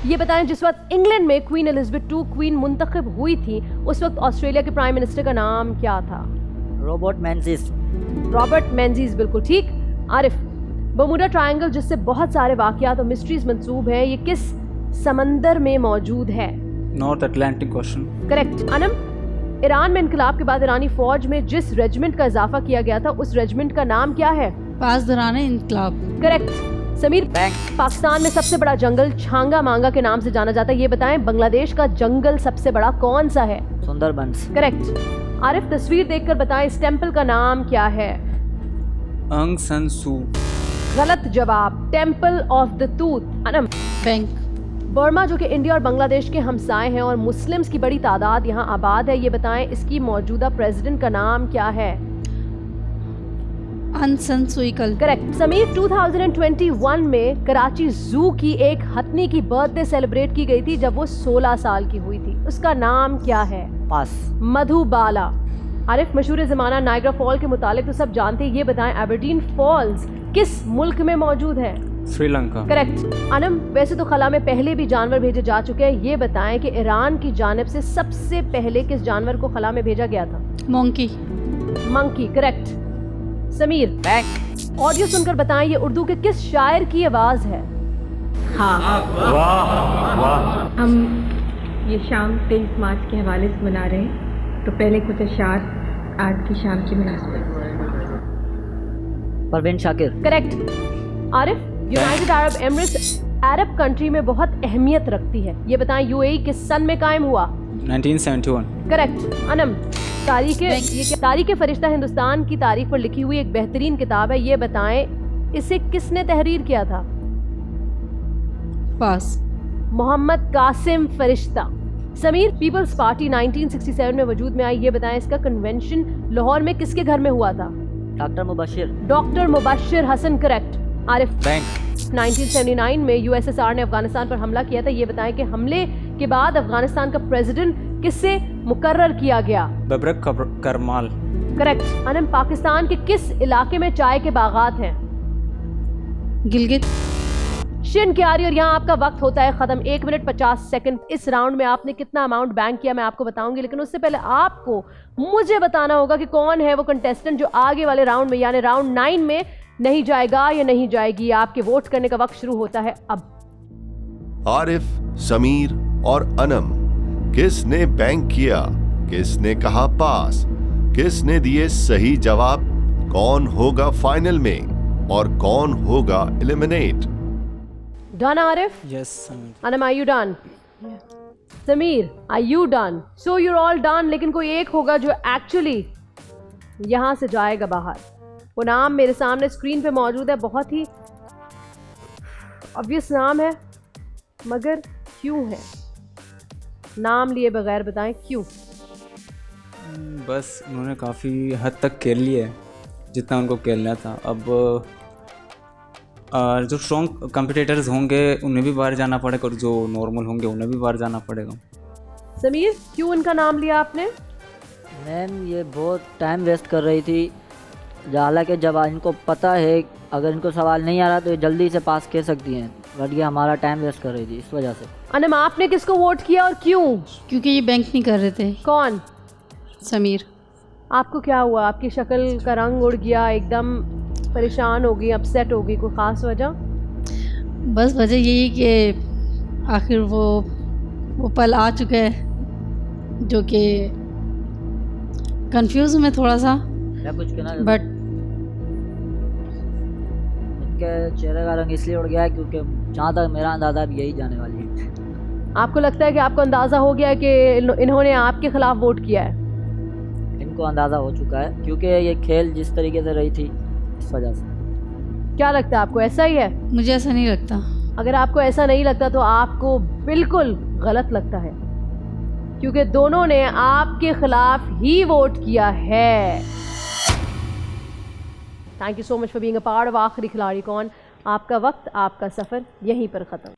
ये बताएं, जिस वक्त इंग्लैंड में क्वीन एलिजाबेथ II क्वीन मुंतखब हुई थी, उस वक्त ऑस्ट्रेलिया के प्राइम मिनिस्टर का नाम क्या था? रॉबर्ट मेंजिस। रॉबर्ट मेंजिस, बिल्कुल ठीक। आरिफ, बर्मुडा ट्रायंगल जिससे बहुत सारे वाकयात और मिस्ट्रीज मंसूब हैं, ये किस समंदर में मौजूद है? North Atlantic ocean. Correct. Anam, Iran में इनकलाब के बाद ईरानी फौज में जिस रेजिमेंट का इजाफा किया गया था, उस रेजिमेंट का नाम क्या है? पास दौरान इनकलाब। करेक्ट। समीर, पाकिस्तान में सबसे बड़ा जंगल छांगा मांगा के नाम से जाना जाता है, ये बताएं बांग्लादेश का जंगल सबसे बड़ा कौन सा है? सुंदरबंस। करेक्ट। आरिफ, तस्वीर देखकर बताएं इस टेंपल का नाम क्या है? अंग सन सू। गलत जवाब, temple of the tooth. Anam, bank. Burma जो कि इंडिया और बांग्लादेश के हमसाए हैं और मुस्लिम्स की बड़ी तादाद यहाँ आबाद है, ये बताएं इसकी मौजूदा प्रेसिडेंट का नाम क्या है? अन सन सूई कल। करेक्ट। समीर, 2021 में कराची जू की एक हथनी की बर्थडे सेलिब्रेट की गई थी जब वो 16 साल की हुई थी, उसका नाम क्या है? पास। मधुबाला। आरिफ, मशहूर ज़माना नायग्रा फॉल के मुतालिक तो सब जानते हैं, ये बताएं एबरडीन फॉल्स किस मुल्क में मौजूद है? श्रीलंका। करेक्ट। अनम, वैसे तो खला में पहले भी जानवर भेजे जा चुके हैं, ये बताएं कि ईरान की जानिब से सबसे पहले किस जानवर को खला में भेजा गया था? Monkey. Monkey. Correct. Sameer, bank. Audio सुनकर बताएं ये उर्दू के किस शायर की आवाज है? हाँ, वाह वाह। हम ये शाम 23 मार्च के हवाले से मना रहे हैं, तो पहले कुछ अशार आज की शाम की मुनासिबत। Parveen Shakir. Correct. Arif, United Arab Emirates Arab country में बहुत अहमियत रखती है, ये बताएं यूएई किस सन में कायम हुआ? 1971। करेक्ट। अनम, तारीख फरिश्ता हिंदुस्तान की तारीख पर लिखी हुई एक बेहतरीन किताब है, ये बताएं इसे किसने तहरीर किया था? पास। मोहम्मद कासिम फरिश्ता। समीर, पीपल्स पार्टी 1967 में वजूद में आई, ये बताएं इसका कन्वेंशन लाहौर में किसके घर में हुआ था? Doctor Mubashir. Doctor Mubashir Hasan. Correct. Arif, bank. 1979 में यूएसएसआर ने अफगानिस्तान पर हमला किया था, ये बताएं कि हमले के बाद अफगानिस्तान का प्रेसिडेंट किससे मुकर्रर किया गया? बबरक करमाल। करेक्ट। अनम, पाकिस्तान के किस इलाके में चाय के बागात हैं? गिलगित। शिन क्यारी। और यहाँ आपका वक्त होता है खत्म, 1 मिनट 50 सेकंड। इस राउंड में आपने कितना अमाउंट बैंक किया मैं आपको बताऊंगी, लेकिन उससे पहले आपको मुझे बताना होगा कि कौन है वो कंटेस्टेंट जो आगे वाले राउंड में यानी राउंड 9 में नहीं जाएगा या नहीं जाएगी। आपके वोट करने का वक्त शुरू होता है अब। आरिफ, समीर और अनम, किसने बैंक किया, किसने कहा पास, किसने दिए सही जवाब, कौन होगा फाइनल में और कौन होगा eliminate? Done Arif? Yes. Anam, are you done? Sameer, are you done? So you're all done, लेकिन कोई एक होगा जो एक्चुअली यहां से जाएगा बाहर। वो नाम मेरे सामने स्क्रीन पे मौजूद है, बहुत ही ऑब्वियस नाम है, मगर क्यों है? नाम लिए बगैर बताएं क्यों? बस उन्होंने काफ़ी हद तक खेल लिया है जितना उनको खेलना था। अब जो स्ट्रॉन्ग कॉम्पिटिटर्स होंगे उन्हें भी बाहर जाना पड़ेगा और जो नॉर्मल होंगे उन्हें भी बाहर जाना पड़ेगा। समीर, क्यों इनका नाम लिया आपने? मैम, ये बहुत टाइम वेस्ट कर रही थी, हालांकि जब इनको पता है अगर इनको सवाल नहीं आ रहा तो ये जल्दी से पास कह सकती हैं, बट ये हमारा टाइम वेस्ट कर रही थी इस वजह से। अनम, आपने किसको वोट किया और क्यों? क्योंकि ये बैंक नहीं कर रहे थे। कौन? समीर। आपको क्या हुआ? आपकी शक्ल का रंग उड़ गया, एकदम परेशान हो गई, अपसेट हो गई, कोई ख़ास वजह? बस वजह यही कि आखिर वो पल आ चुका है जो कि कंफ्यूज हूँ मैं थोड़ा सा, मैं कुछ कहना बट इनके चेहरे का रंग इसलिए उड़ गया है क्योंकि जहाँ तक मेरा अंदाजा भी यही जाने वाली है। आपको लगता है कि आपको अंदाज़ा हो गया है कि इन्होंने आपके खिलाफ वोट किया है? इनको अंदाज़ा हो चुका है क्योंकि ये खेल जिस तरीके से रही थी इस वजह से। क्या लगता है आपको, ऐसा ही है? मुझे ऐसा नहीं लगता। अगर आपको ऐसा नहीं लगता तो आपको बिल्कुल गलत लगता है, क्योंकि दोनों ने आपके खिलाफ ही वोट किया है। Thank you so much for being a part of आखिरी खिलाड़ी कौन। आपका वक्त, आपका सफ़र यहीं पर ख़त्म।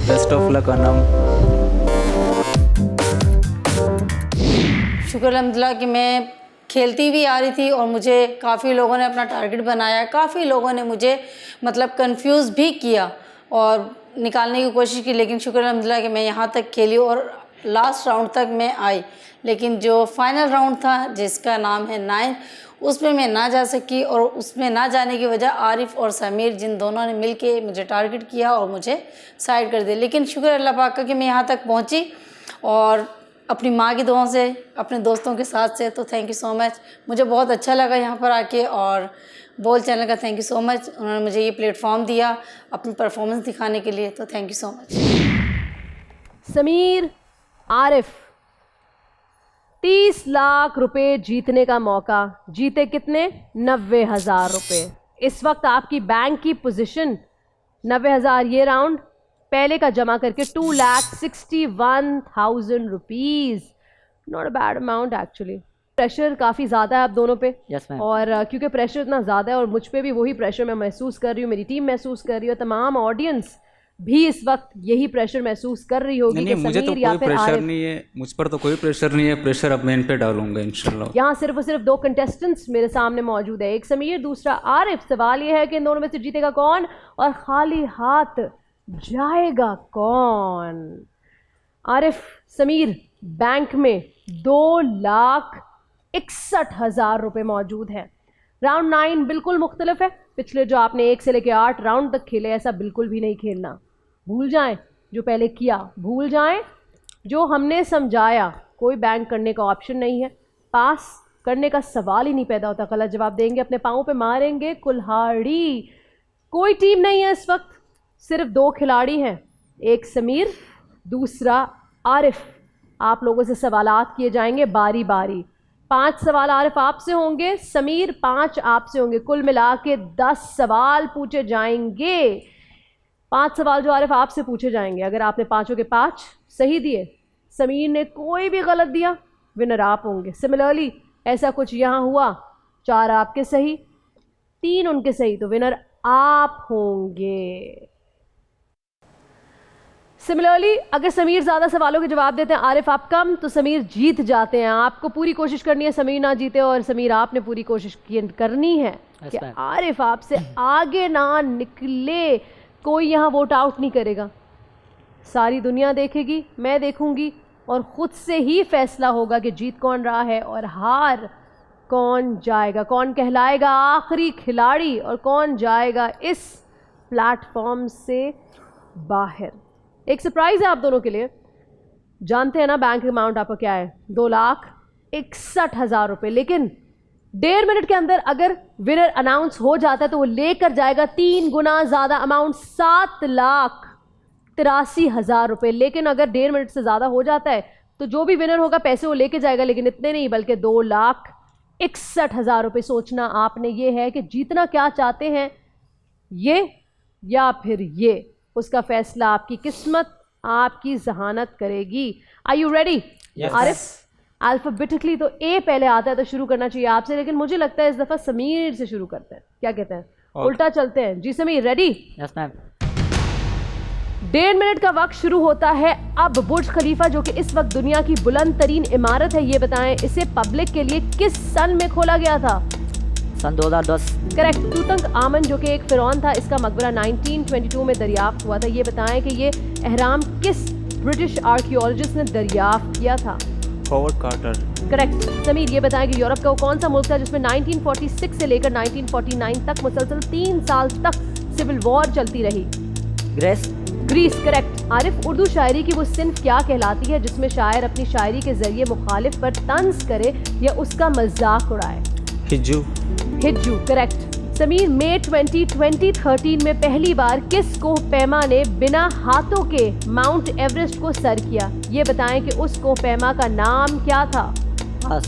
Best of luck Anam. शुक्र अल्हम्दुलिल्लाह कि मैं खेलती भी आ रही थी और मुझे काफ़ी लोगों ने अपना टारगेट बनाया, काफ़ी लोगों ने मुझे मतलब कंफ्यूज भी किया और निकालने की कोशिश की, लेकिन शुक्र अल्हम्दुलिल्लाह कि मैं यहाँ तक खेली और लास्ट राउंड तक मैं आई। लेकिन जो फाइनल राउंड था जिसका नाम है 9, उसमें मैं ना जा सकी, और उसमें ना जाने की वजह आरिफ और समीर जिन दोनों ने मिलके मुझे टारगेट किया और मुझे साइड कर दिया। लेकिन शुक्र अल्लाह पाक का कि मैं यहाँ तक पहुँची, और अपनी माँ की दुआओं से, अपने दोस्तों के साथ से। तो थैंक यू सो मच, मुझे बहुत अच्छा लगा यहाँ पर आके, और बोल चैनल का थैंक यू सो मच, उन्होंने मुझे ये प्लेटफॉर्म दिया अपनी परफॉर्मेंस दिखाने के लिए। तो thank you so much. Sameer, Arif, 30 lakh रुपए जीतने का मौका, जीते कितने? 90,000 रुपए। इस वक्त आपकी बैंक की पोजीशन 90,000, ये राउंड पहले का जमा करके 2,61,000 rupees. Not a bad amount actually. Pressure काफ़ी ज़्यादा है आप दोनों पे। Yes ma'am. और क्योंकि प्रेशर इतना ज़्यादा है, और मुझ पे भी वही प्रेशर मैं महसूस कर रही हूँ, मेरी टीम महसूस कर रही है, तमाम ऑडियंस भी इस वक्त यही प्रेशर महसूस कर रही होगी नहीं, कि मुझे तो समीर या कोई फिर प्रेशर आरिफ। नहीं है, मुझ पर तो कोई प्रेशर नहीं है। प्रेशर अब मैं इन पे डालूंगा इंशाल्लाह। यहाँ सिर्फ और सिर्फ 2 कंटेस्टेंट्स मेरे सामने मौजूद है, एक समीर, दूसरा आरिफ। सवाल ये है कि इन दोनों में से जीतेगा कौन और खाली हाथ जाएगा कौन? आरिफ, समीर, बैंक में 2,61,000 रुपए मौजूद है। राउंड 9 बिल्कुल मुख्तलिफ है। पिछले जो आपने 1 से लेकर 8 राउंड तक खेले, ऐसा बिल्कुल भी नहीं खेलना। भूल जाएं जो पहले किया, भूल जाएं जो हमने समझाया। कोई बैंक करने का ऑप्शन नहीं है, पास करने का सवाल ही नहीं पैदा होता। गलत जवाब देंगे अपने पाँव पे मारेंगे कुल्हाड़ी। कोई टीम नहीं है इस वक्त, सिर्फ 2 खिलाड़ी हैं, एक समीर, दूसरा आरिफ। आप लोगों से सवालात किए जाएंगे बारी बारी। 5 सवाल आरिफ आपसे होंगे, समीर 5 आपसे होंगे। कुल मिला के 10 सवाल पूछे जाएंगे। 5 सवाल जो आरिफ आपसे पूछे जाएंगे, अगर आपने 5 के 5 सही दिए, समीर ने कोई भी गलत दिया, विनर आप होंगे। सिमिलरली ऐसा कुछ यहाँ हुआ, 4 आपके सही, 3 उनके सही, तो विनर आप होंगे। सिमिलरली अगर समीर ज़्यादा सवालों के जवाब देते हैं, आरिफ आप कम, तो समीर जीत जाते हैं। आपको पूरी कोशिश करनी है समीर ना जीते, और समीर आपने पूरी कोशिश करनी है कि आरिफ आपसे आगे ना निकले। कोई यहाँ वोट आउट नहीं करेगा, सारी दुनिया देखेगी, मैं देखूंगी, और ख़ुद से ही फैसला होगा कि जीत कौन रहा है और हार कौन जाएगा, कौन कहलाएगा आखिरी खिलाड़ी और कौन जाएगा इस प्लेटफॉर्म से बाहर। एक सरप्राइज़ है आप दोनों के लिए। जानते हैं ना बैंक अमाउंट आपका क्या है? 2,61,000 रुपये। लेकिन 1.5 मिनट के अंदर अगर विनर अनाउंस हो जाता है तो वो लेकर जाएगा 3 गुना ज़्यादा अमाउंट, 7,83,000 रुपये। लेकिन अगर 1.5 मिनट से ज़्यादा हो जाता है तो जो भी विनर होगा पैसे वो लेके जाएगा, लेकिन इतने नहीं बल्कि 2,61,000 रुपये। सोचना आपने ये है कि जीतना क्या चाहते हैं, ये या फिर ये। उसका फैसला आपकी किस्मत, आपकी जहानत करेगी। Are you ready? Arif, alphabetically तो ए पहले आता है तो शुरू करना चाहिए आपसे, लेकिन मुझे लगता है इस दफ़ा समीर से शुरू करते हैं। क्या कहते हैं? उल्टा चलते हैं। जी Sameer, ready? Yes ma'am. 1.5 minute का वक्त शुरू होता है अब। बुर्ज खलीफा जो कि इस वक्त दुनिया की बुलंद तरीन इमारत है, ये बताएं इसे पब्लिक के लिए किस सन में खोला गया था? सन 2010। करेक्ट। तूतंक आमन जो कि एक फिरौन था, इसका मकबरा 1922 में दरियाफ्त हुआ था। ये बताएं कि ये अहराम किस ब्रिटिश आर्कियोलॉजिस्ट ने दरियाफ्त किया था? Howard Carter. करेक्ट। समीर, ये बताएं कि यूरोप का वो कौन सा मुल्क था जिसमें 1946 से लेकर 1949 तक मुसलसल 3 साल तक सिविल वॉर चलती रही? Greece. Greece. Correct. Arif, Urdu शायरी की वो सिन्फ क्या कहलाती है जिसमें शायर अपनी शायरी के जरिए मुखालिफ पर तंज करे या उसका मजाक उड़ाए? हिज्जू। हिज्जू। करेक्ट। समीर, मई 2013 में पहली बार किस कोह पैमा ने बिना हाथों के माउंट एवरेस्ट को सर किया? ये बताएं कि उस कोह पैमा का नाम क्या था? पास।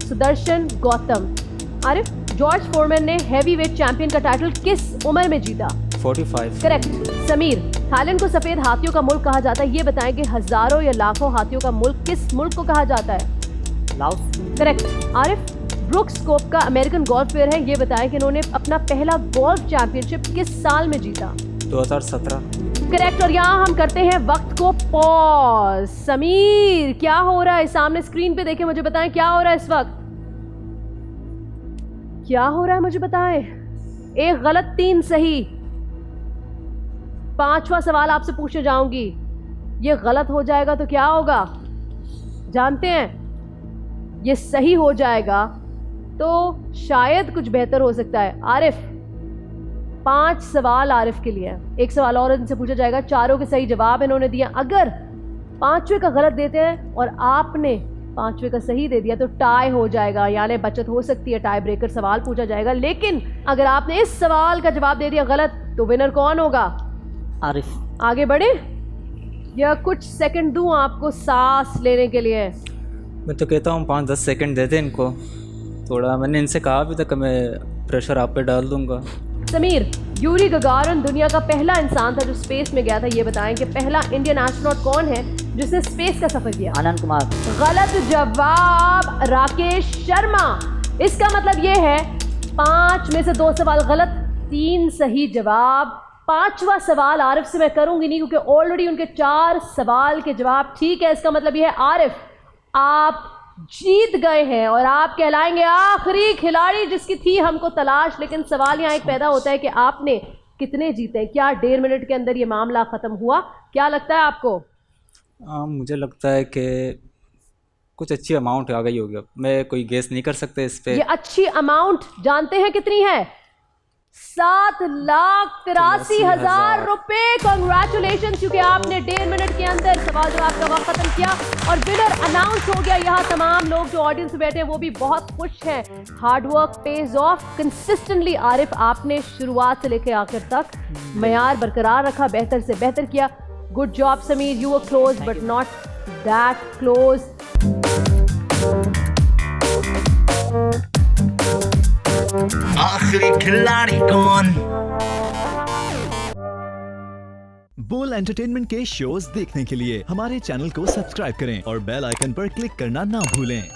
सुदर्शन गौतम। आरिफ, जॉर्ज फोरमैन ने हैवीवेट चैंपियन का टाइटल किस उम्र में जीता? 45। करेक्ट। समीर, थाईलैंड को सफेद हाथियों का मुल्क कहा जाता है। ये बताएं कि हजारों या लाखों हाथियों का मुल्क किस मुल्क को कहा जाता है? लाओस। करेक्ट। आरिफ, ब्रुक्स कोप का अमेरिकन गोल्फ प्लेयर है। ये बताएं कि इन्होंने अपना पहला गोल्फ चैंपियनशिप किस साल में जीता? 2017। करेक्ट। और यहाँ हम करते हैं वक्त को पॉज। समीर, क्या हो रहा है? सामने स्क्रीन पे देखें, मुझे बताएं क्या हो रहा है इस वक्त? क्या हो रहा है मुझे बताएं। 1 गलत, 3 सही। 5वां सवाल आपसे पूछने जाऊंगी, ये गलत हो जाएगा तो क्या होगा जानते हैं? ये सही हो जाएगा तो शायद कुछ बेहतर हो सकता है। आरिफ, 5 सवाल आरिफ के लिए, एक सवाल और इनसे पूछा जाएगा। चारों के सही जवाब इन्होंने दिया। अगर 5वें का गलत देते हैं और आपने 5वें का सही दे दिया तो टाई हो जाएगा, यानी बचत हो सकती है, टाई ब्रेकर सवाल पूछा जाएगा। लेकिन अगर आपने इस सवाल का जवाब दे दिया गलत तो विनर कौन होगा? आरिफ। आगे बढ़े या कुछ सेकंड दूं आपको सांस लेने के लिए? मैं तो कहता हूँ 5-10 सेकंड दे दे इनको थोड़ा। मैंने इनसे कहा भी था कि मैं प्रेशर आप पे डाल दूंगा। समीर, यूरी गगारिन दुनिया का पहला इंसान था जो स्पेस में गया था। ये बताएं कि पहला इंडियन एस्ट्रोनॉट कौन है जिसने स्पेस का सफर किया? आनंद कुमार। गलत जवाब, राकेश शर्मा। इसका मतलब ये है 5 में से 2 सवाल गलत, 3 सही जवाब। 5वां सवाल आरिफ से मैं करूंगी नहीं क्योंकि ऑलरेडी उनके 4 सवाल के जवाब ठीक है। इसका मतलब ये है आरिफ आप जीत गए हैं और आप कहलाएंगे आखिरी खिलाड़ी जिसकी थी हमको तलाश। लेकिन सवाल यहाँ एक पैदा होता है कि आपने कितने जीते? क्या 1.5 मिनट के अंदर ये मामला ख़त्म हुआ? क्या लगता है आपको? मुझे लगता है कि कुछ अच्छी अमाउंट आ गई होगी। अब मैं कोई गेस नहीं कर सकता इस पे। ये अच्छी अमाउंट जानते हैं कितनी है? 7,83,000 रुपए। कॉन्ग्रेचुलेशन, क्योंकि आपने 1.5 मिनट के अंदर सवाल जवाब का वक्त खत्म किया और विनर अनाउंस हो गया। यहाँ तमाम लोग जो ऑडियंस में बैठे हैं वो भी बहुत खुश हैं। Hard work page of. Consistently Arif आपने शुरुआत से लेकर आखिर तक मयार बरकरार रखा, बेहतर से बेहतर किया। Good job Sameer, you were close but not that close. आखिरी खिलाड़ी कौन? बोल एंटरटेनमेंट के शोज देखने के लिए हमारे चैनल को सब्सक्राइब करें और बेल आइकन पर क्लिक करना ना भूलें।